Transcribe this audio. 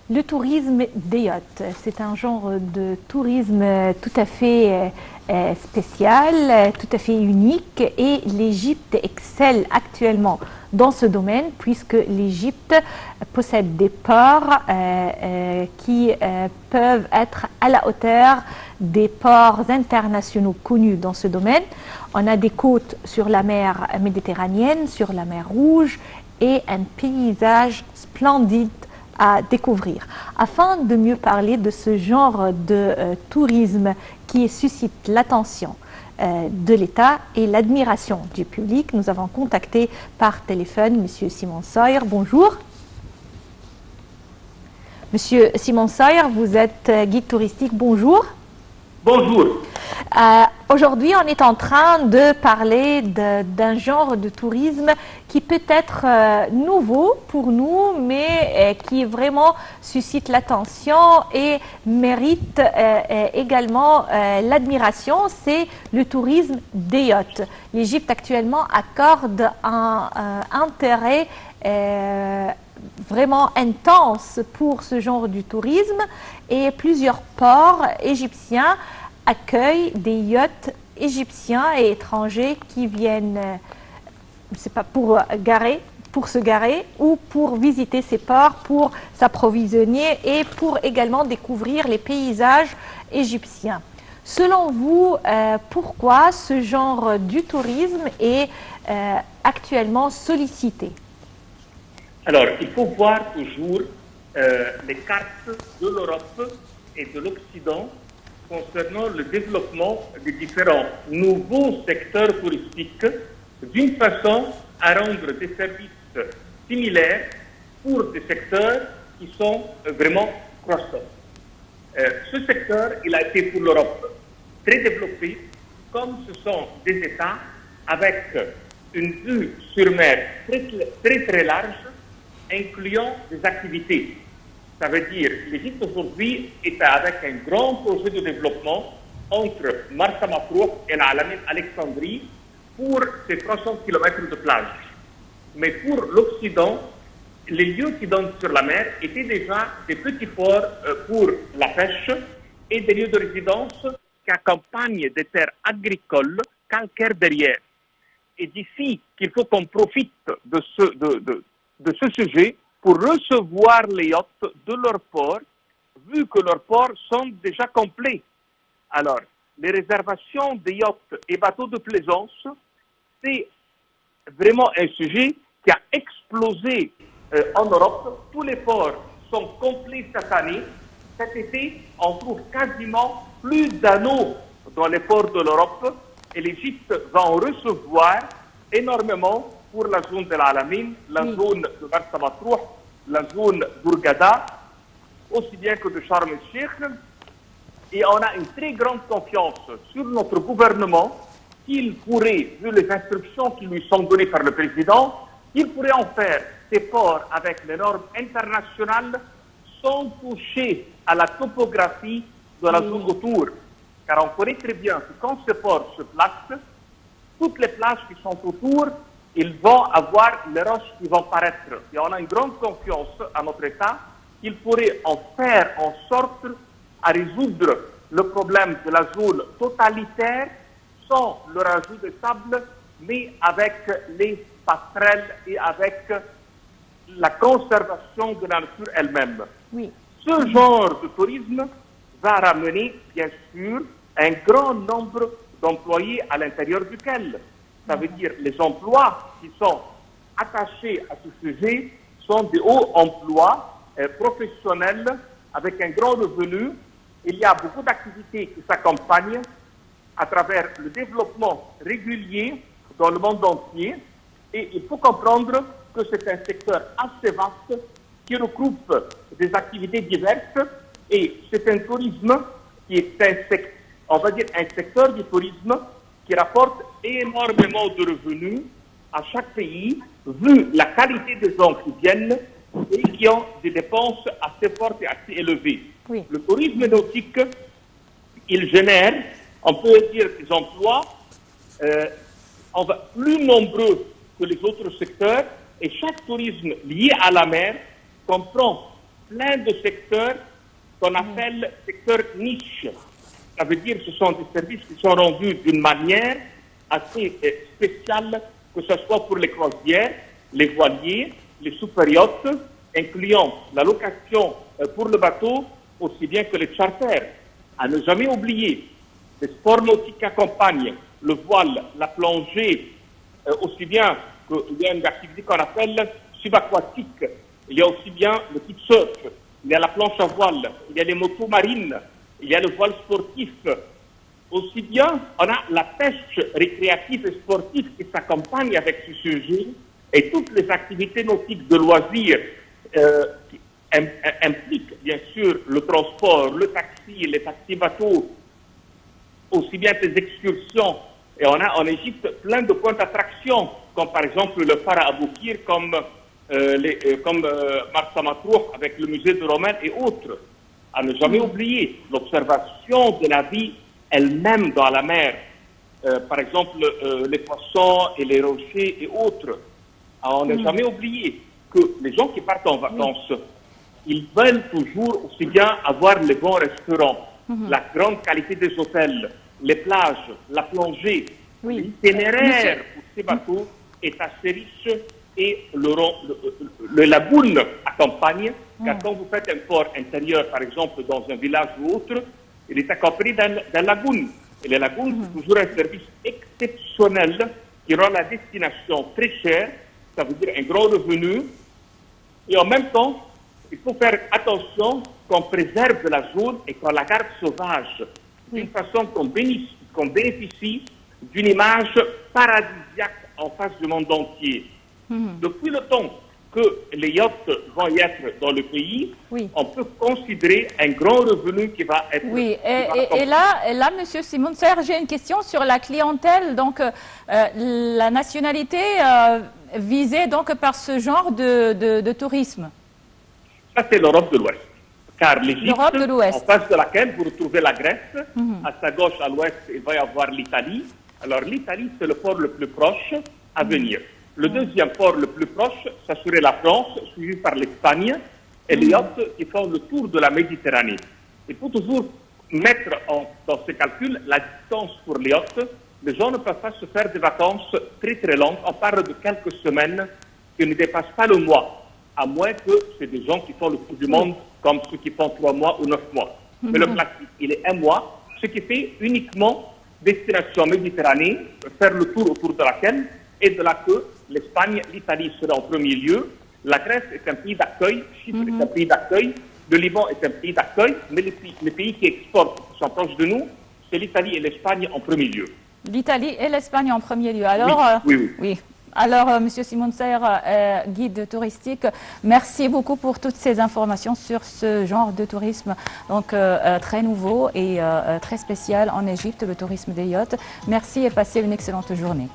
Le tourisme des yachts, c'est un genre de tourisme tout à fait spécial, tout à fait unique et l'Égypte excelle actuellement dans ce domaine puisque l'Égypte possède des ports qui peuvent être à la hauteur des ports internationaux connus dans ce domaine. On a des côtes sur la mer Méditerranéenne, sur la mer Rouge et un paysage splendide à découvrir. Afin de mieux parler de ce genre de tourisme qui suscite l'attention de l'État et l'admiration du public, nous avons contacté par téléphone M. Simon Sawyer. Bonjour. Monsieur Simon Sawyer, vous êtes guide touristique. Bonjour. Bonjour. Aujourd'hui, on est en train de parler d'un genre de tourisme qui peut être nouveau pour nous, mais qui vraiment suscite l'attention et mérite également l'admiration. C'est le tourisme des yachts. L'Égypte actuellement accorde un intérêt vraiment intense pour ce genre de tourisme et plusieurs ports égyptiens accueillent des yachts égyptiens et étrangers qui viennent, je sais pas, pour se garer ou pour visiter ces ports, pour s'approvisionner et pour également découvrir les paysages égyptiens. Selon vous, pourquoi ce genre de tourisme est actuellement sollicité? Alors, il faut voir toujours les cartes de l'Europe et de l'Occident concernant le développement des différents nouveaux secteurs touristiques d'une façon à rendre des services similaires pour des secteurs qui sont vraiment croissants. Ce secteur, il a été pour l'Europe très développé, comme ce sont des États avec une vue sur mer très large, incluant des activités. Ça veut dire que l'Égypte aujourd'hui est avec un grand projet de développement entre Marsa Matruh et l'Alamein Alexandrie pour ces 300 km de plage. Mais pour l'Occident, les lieux qui donnent sur la mer étaient déjà des petits ports pour la pêche et des lieux de résidence qui accompagnent des terres agricoles calcaires derrière. Et d'ici qu'il faut qu'on profite de ce sujet pour recevoir les yachts de leur port, vu que leurs ports sont déjà complets. Alors, les réservations des yachts et bateaux de plaisance, c'est vraiment un sujet qui a explosé en Europe. Tous les ports sont complets cette année. Cet été, on trouve quasiment plus d'anneaux dans les ports de l'Europe et l'Égypte va en recevoir énormément pour la zone de l'Alamein, la zone de Marsa Matruh, la zone d'Hurghada, aussi bien que de Sharm el-Sheikh. Et on a une très grande confiance sur notre gouvernement qu'il pourrait, vu les instructions qui lui sont données par le président, qu'il pourrait en faire ces ports avec les normes internationales sans toucher à la topographie de la zone autour. Car on connaît très bien que quand ces ports se placent, toutes les plages qui sont autour, ils vont avoir les roches qui vont paraître. Et on a une grande confiance à notre État qu'il pourrait en faire en sorte à résoudre le problème de la zone totalitaire sans le rajout de sable, mais avec les passerelles et avec la conservation de la nature elle-même. Oui. Ce genre de tourisme va ramener, bien sûr, un grand nombre d'employés à l'intérieur duquel. Ça veut dire les emplois qui sont attachés à ce sujet sont des hauts emplois professionnels avec un grand revenu. Il y a beaucoup d'activités qui s'accompagnent à travers le développement régulier dans le monde entier. Et il faut comprendre que c'est un secteur assez vaste qui regroupe des activités diverses et c'est un tourisme qui est on va dire un secteur du tourisme qui rapporte énormément de revenus à chaque pays, vu la qualité des gens qui viennent et qui ont des dépenses assez fortes et assez élevées. Oui. Le tourisme nautique, il génère, on peut dire, des emplois plus nombreux que les autres secteurs, et chaque tourisme lié à la mer comprend plein de secteurs qu'on appelle secteurs niche. Ça veut dire que ce sont des services qui sont rendus d'une manière assez spéciale, que ce soit pour les croisières, les voiliers, les super-yachts, incluant la location pour le bateau, aussi bien que les charters. À ne jamais oublier, les sports nautiques accompagnent le voile, la plongée, aussi bien qu'il y a une activité qu'on appelle subaquatique. Il y a aussi bien le kitesurf, il y a la planche à voile, il y a les motos marines, il y a le voile sportif. Aussi bien, on a la pêche récréative et sportive qui s'accompagne avec ce sujet et toutes les activités nautiques de loisirs qui impliquent bien sûr le transport, le taxi, les taxis-bateaux, aussi bien que les excursions. Et on a en Égypte plein de points d'attraction, comme par exemple le phare à Aboukir, comme Marsa Matruh avec le musée de Romain et autres. À ne jamais oublier l'observation de la vie elle-même dans la mer. Par exemple, les poissons et les rochers et autres. À ne jamais oublier que les gens qui partent en vacances, ils veulent toujours aussi bien avoir les bons restaurants, la grande qualité des hôtels, les plages, la plongée. L'itinéraire pour ces bateaux est assez riche et le lagoon accompagne, car quand vous faites un port intérieur, par exemple dans un village ou autre, il est accompagné d'un lagoon. Et le lagoon, c'est toujours un service exceptionnel qui rend la destination très chère, ça veut dire un grand revenu. Et en même temps, il faut faire attention qu'on préserve la zone et qu'on la garde sauvage, d'une façon qu'on bénéficie d'une image paradisiaque en face du monde entier. Depuis le temps que les yachts vont y être dans le pays, on peut considérer un grand revenu qui va être... Oui, et là, Monsieur Simonser, j'ai une question sur la clientèle, donc la nationalité visée donc par ce genre de tourisme. Ça, c'est l'Europe de l'Ouest. Car l'Égypte, en face de laquelle vous retrouvez la Grèce, à sa gauche, à l'ouest, il va y avoir l'Italie. Alors l'Italie, c'est le port le plus proche à venir. Le deuxième port le plus proche, ça serait la France, suivi par l'Espagne, et les yachts qui font le tour de la Méditerranée. Il faut toujours mettre dans ces calculs la distance pour les yachts. Les gens ne peuvent pas se faire des vacances très très longues. On parle de quelques semaines qui ne dépassent pas le mois, à moins que c'est des gens qui font le tour du monde, comme ceux qui font 3 mois ou 9 mois. Mais le classique, il est 1 mois, ce qui fait uniquement destination Méditerranée, faire le tour autour de laquelle, et de là que l'Espagne, l'Italie sera en premier lieu, la Grèce est un pays d'accueil, Chypre est un pays d'accueil, le Liban est un pays d'accueil, mais les pays qui exportent, qui sont proches de nous, c'est l'Italie et l'Espagne en premier lieu. L'Italie et l'Espagne en premier lieu. Alors, oui. Alors, Monsieur Simonser, guide touristique, merci beaucoup pour toutes ces informations sur ce genre de tourisme donc très nouveau et très spécial en Égypte, le tourisme des yachts. Merci et passez une excellente journée.